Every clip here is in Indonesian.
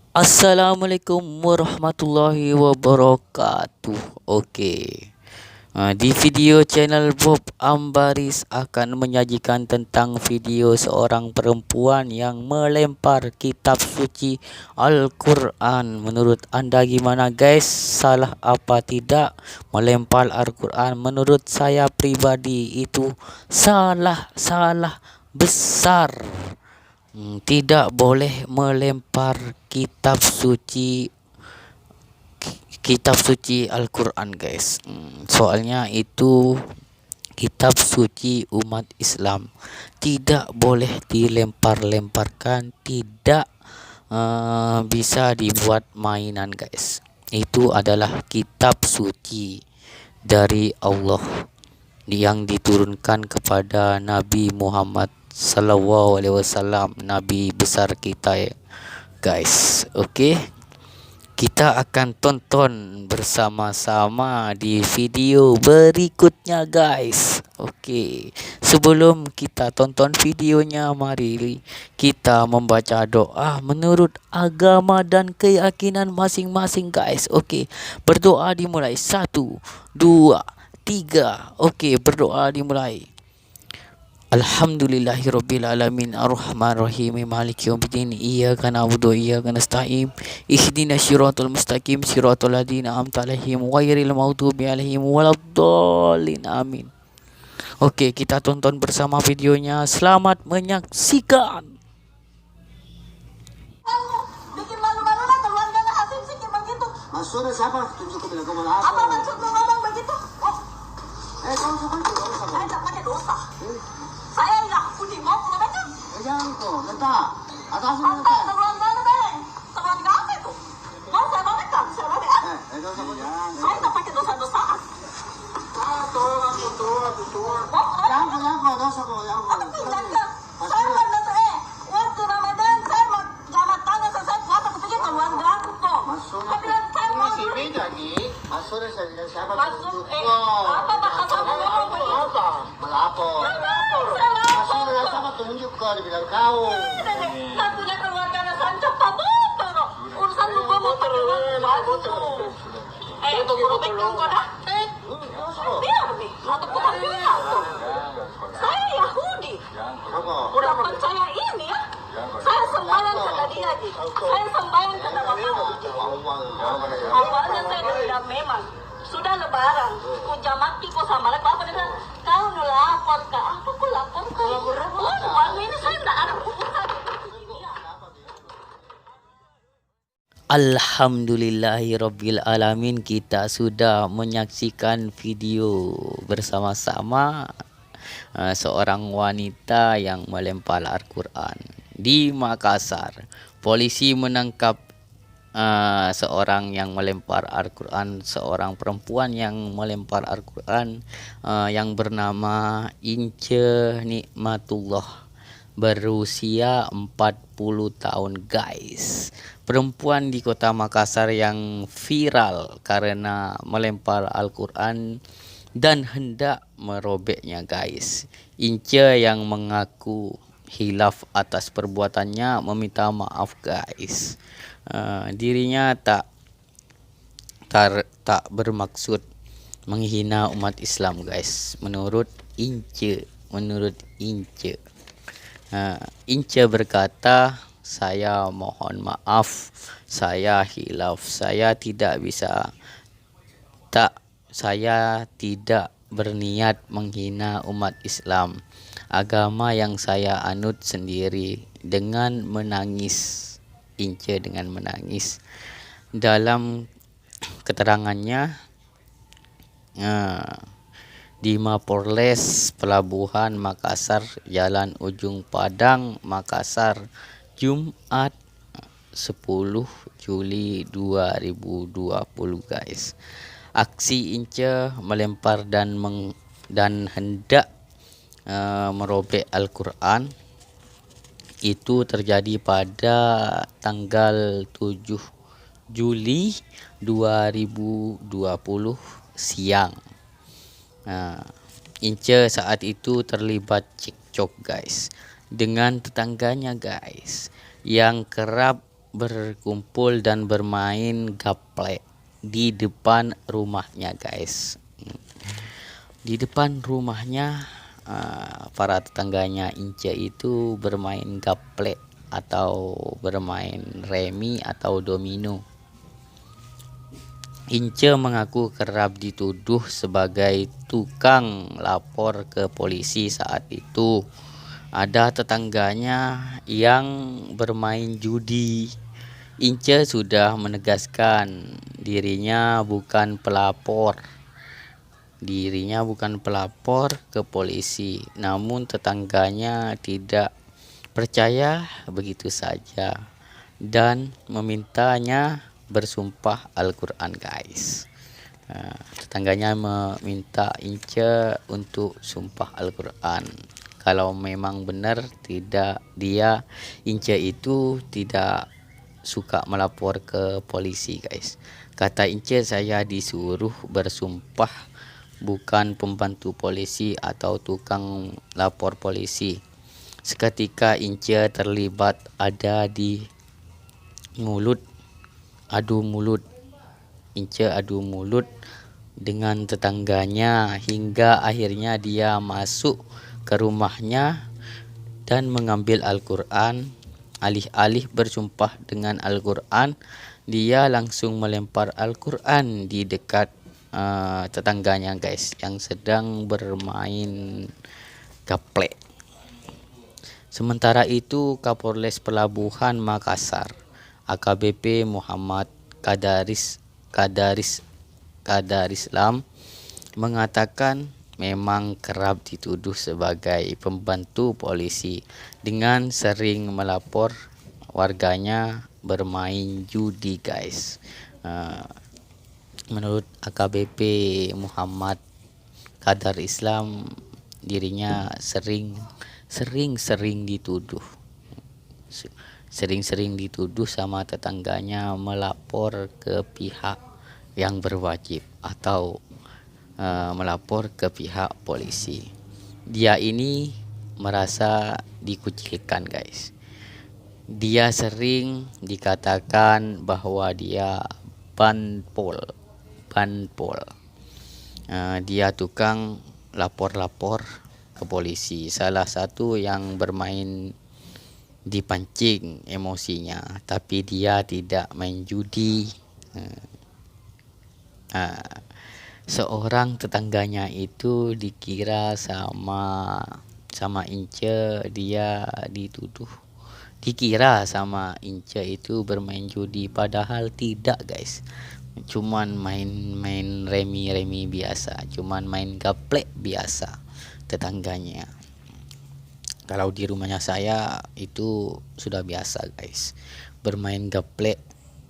Assalamualaikum warahmatullahi wabarakatuh. Oke. Di video channel Bob Ambaris akan menyajikan tentang video seorang perempuan yang melempar kitab suci Al-Quran. Menurut anda gimana guys? Salah apa tidak melempar Al-Quran? Menurut saya pribadi itu salah besar. Tidak boleh melempar kitab suci Al-Quran guys. Soalnya itu kitab suci umat Islam, tidak boleh dilempar-lemparkan, tidak bisa dibuat mainan guys. Itu adalah kitab suci dari Allah yang diturunkan kepada Nabi Muhammad Sallallahu Alaihi Wasallam, Nabi besar kita ya guys. Oke, kita akan tonton bersama-sama di video berikutnya guys. Oke, sebelum kita tonton videonya, mari kita membaca doa menurut agama dan keyakinan masing-masing guys. Oke, berdoa dimulai. 1, 2, 3. Oke, berdoa dimulai. Alhamdulillahirrabbilalamin Ar-Rahmanir-Rahim Maliki yaumiddin Iyyaka na'budu wa iyyaka nasta'in Ihdinas siratal mustaqim siratal ladzina an'amta 'alaihim ghairil maghdubi 'alaihim waladdallin amin. Oke, kita tonton bersama videonya. Selamat menyaksikan. Bikin malu-malu lah keluarga Hasim sih kayak begitu. Maksudnya siapa? Tunjuk ke bilang malah Apa maksud lu ngomong begitu? Oh, kamu suka juga dosa saya tak pakai dosa. Saya Yahudi mau punya baca. jangan kok, letak. Atasnya Apa letak. keluarga lu bang? Keluarga apa itu? Mau saya balik kan? Saya balik ah. Dosa Saya tak pakai dosa-dosaan. Jangan kok, dosa kok, jangan. Apa pinjamnya? Saya pernah waktu Ramadan saya mau jamat tangan saya puasa pergi keluarga aku kok. Saya bilang saya mau Masih beda nih. Maksudnya siapa? masuk apa bahasa ngomong begitu? Melapor. Saya Maksudnya lapor. siapa tunjuk kok dibilang kau. Saya punya keluarga saya cepat motor. Urusan lu gua mau pakai motor. Perbaikan kau dah. Biar nih, atau bukan biar tuh. Saya Yahudi. Apa? Udah percaya ini ya. Saya sembahyang kata dia Ji. Saya sembahyang kata Bapak. Awalnya saya dendam memang. Sudah lebaran, ku jamaki ku sama lek Bapak dia bilang, kau nu lapor ke apa ku lapor ke. Oh, ini saya enggak ada urusan. Alhamdulillahirabbil alamin, kita sudah menyaksikan video bersama-sama seorang wanita yang melempar Al-Quran di Makassar. Polisi menangkap seorang yang melempar Al-Quran, seorang perempuan yang melempar Al-Quran yang bernama Ince Nikmatullah, berusia 40 tahun guys. Perempuan di kota Makassar yang viral karena melempar Al-Quran dan hendak merobeknya guys. Ince yang mengaku hilaf atas perbuatannya meminta maaf guys. Dirinya tak bermaksud menghina umat Islam guys. Menurut Ince. Ince berkata, saya mohon maaf, saya hilaf, saya tidak berniat menghina umat Islam, agama yang saya anut sendiri. Dengan menangis, Ince dengan menangis dalam keterangannya di Mapolres Pelabuhan Makassar, Jalan Ujung Padang, Makassar, Jumat 10 Juli 2020 guys. Aksi Ince melempar dan hendak merobek Al-Quran itu terjadi pada tanggal 7 Juli 2020 siang. Ince saat itu terlibat cekcok guys dengan tetangganya guys, yang kerap berkumpul dan bermain gaplek di depan rumahnya guys. Di depan rumahnya para tetangganya Ince itu bermain gaplek atau bermain remi atau domino. Ince mengaku kerap dituduh sebagai tukang lapor ke polisi saat itu. Ada tetangganya yang bermain judi. Ince sudah menegaskan dirinya bukan pelapor ke polisi. Namun tetangganya tidak percaya begitu saja dan memintanya bersumpah Al-Quran guys. Tetangganya meminta Ince untuk sumpah Al-Quran. Kalau memang benar Ince itu tidak suka melapor ke polisi guys. Kata Ince, saya disuruh bersumpah bukan pembantu polisi atau tukang lapor polisi. Seketika Ince terlibat adu mulut. Ince adu mulut dengan tetangganya hingga akhirnya dia masuk ke rumahnya dan mengambil Al-Quran. Alih-alih bersumpah dengan Al-Quran, dia langsung melempar Al-Quran di dekat tetangganya guys yang sedang bermain gaplek. Sementara itu Kapolres Pelabuhan Makassar AKBP Muhammad Qadarislam mengatakan memang kerap dituduh sebagai pembantu polisi dengan sering melapor warganya bermain judi guys. Menurut AKBP Muhammad Qadarislam, dirinya sering dituduh sama tetangganya melapor ke pihak yang berwajib atau melapor ke pihak polisi. Dia ini merasa dikucilkan guys. Dia sering dikatakan bahwa dia banpol. Dia tukang lapor-lapor ke polisi. Salah satu yang bermain dipancing emosinya, tapi dia tidak main judi. Seorang tetangganya itu dikira sama Ince, dikira sama Ince itu bermain judi, padahal tidak guys. Cuman main remi biasa, cuman main gaplek biasa tetangganya. Kalau di rumahnya saya itu sudah biasa guys, bermain gaplek.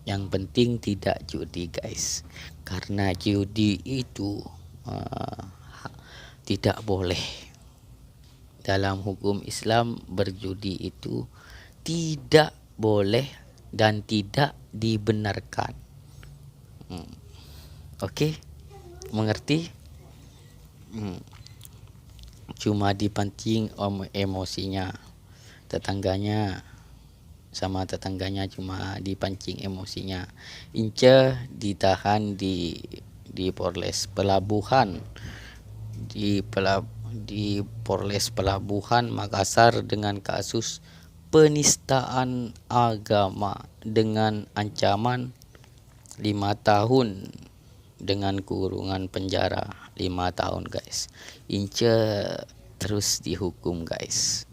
Yang penting tidak judi guys, karena judi itu tidak boleh. Dalam hukum Islam berjudi itu tidak boleh dan tidak dibenarkan. Oke, mengerti? Cuma dipancing emosinya tetangganya cuma dipancing emosinya. Ince ditahan di Polres Pelabuhan Makassar dengan kasus penistaan agama dengan ancaman 5 tahun dengan kurungan penjara 5 tahun guys. Ince terus dihukum guys.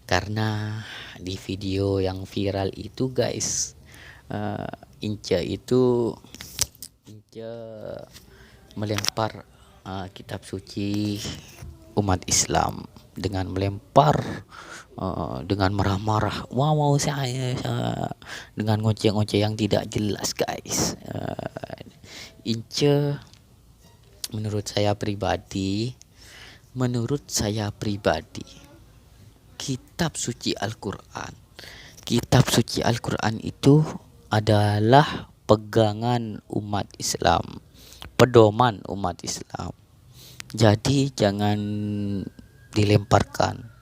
Karena di video yang viral itu guys, Ince melempar kitab suci umat Islam dengan melempar dengan marah-marah, wow saya dengan ngoceh-ngoceh yang tidak jelas guys. Ince menurut saya pribadi kitab suci Al-Quran itu adalah pegangan umat Islam, pedoman umat Islam. Jadi jangan dilemparkan.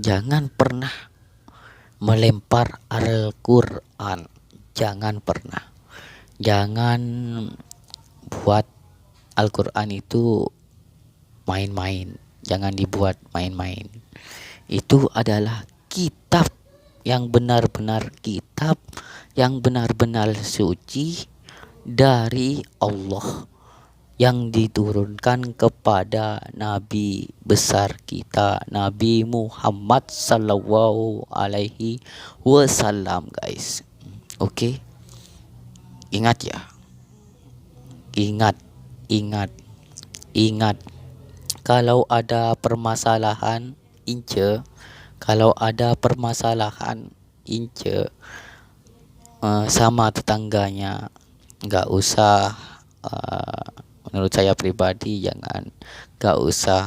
Jangan pernah melempar Al-Quran. Jangan pernah. Jangan buat Al-Quran itu main-main. Jangan dibuat main-main. Itu adalah kitab yang benar-benar kitab, yang benar-benar suci dari Allah, yang diturunkan kepada Nabi besar kita, Nabi Muhammad sallallahu alaihi wasallam, guys. Oke. Ingat ya. Ingat, ingat, ingat. Kalau ada permasalahan, kalau ada permasalahan sama tetangganya, nggak usah, menurut saya pribadi nggak usah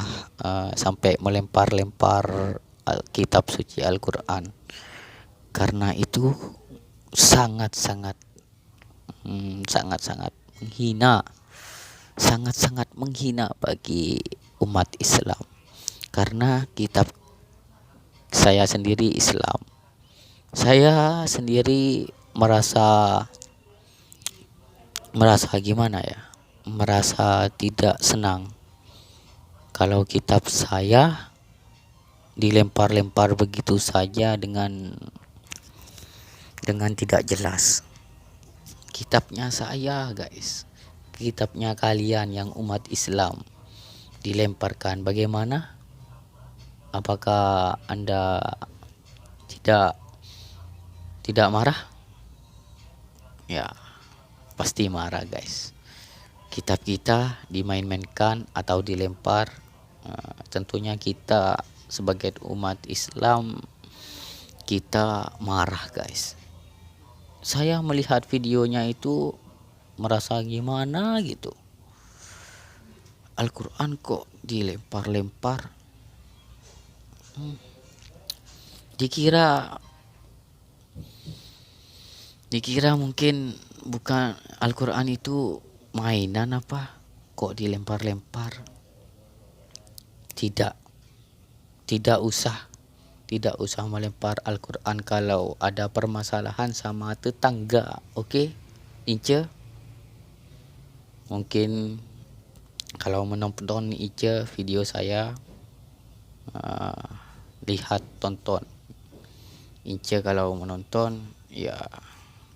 sampai melempar-lempar kitab suci Al-Quran, karena itu sangat-sangat menghina, sangat-sangat menghina bagi umat Islam. Karena kitab, saya sendiri Islam, saya sendiri merasa gimana ya, merasa tidak senang kalau kitab saya dilempar-lempar begitu saja dengan tidak jelas. Kitabnya saya, guys, kitabnya kalian yang umat Islam dilemparkan. Bagaimana? Apakah Anda tidak marah? Ya, pasti marah, guys. Kitab kita dimain-mainkan atau dilempar. Tentunya kita sebagai umat Islam, kita marah, guys. Saya melihat videonya itu merasa gimana gitu. Al-Quran kok dilempar-lempar. Dikira mungkin bukan Al-Quran itu mainan apa, kok dilempar-lempar. Tidak usah melempar Al-Quran kalau ada permasalahan sama tetangga. Oke, Ince? Mungkin kalau menonton Ince video saya, lihat, tonton. Ince kalau menonton, ya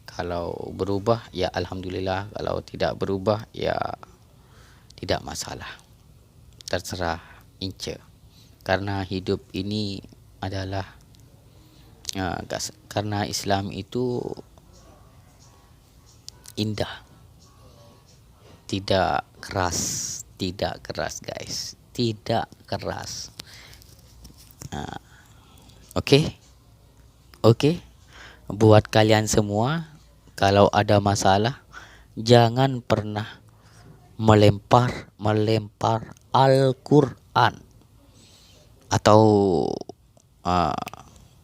kalau berubah ya alhamdulillah, kalau tidak berubah ya tidak masalah. Terserah Ince. Karena hidup ini adalah karena Islam itu indah, tidak keras guys, tidak keras. Oke. Buat kalian semua, kalau ada masalah jangan pernah melempar Al-Quran atau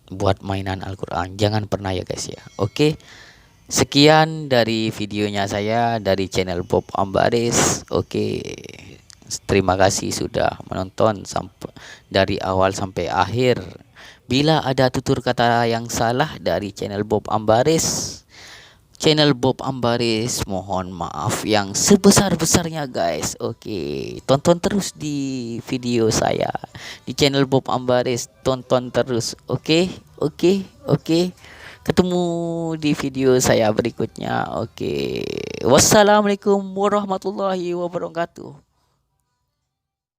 buat mainan Al-Quran. Jangan pernah ya, guys ya. Oke. Sekian dari videonya saya dari channel Bob Ambaris. Oke. Terima kasih sudah menonton sampai dari awal sampai akhir. Bila ada tutur kata yang salah dari channel Bob Ambaris, mohon maaf yang sebesar-besarnya, guys. Oke, tonton terus di video saya di channel Bob Ambaris, tonton terus. Oke. Ketemu di video saya berikutnya. Oke. Wassalamualaikum warahmatullahi wabarakatuh.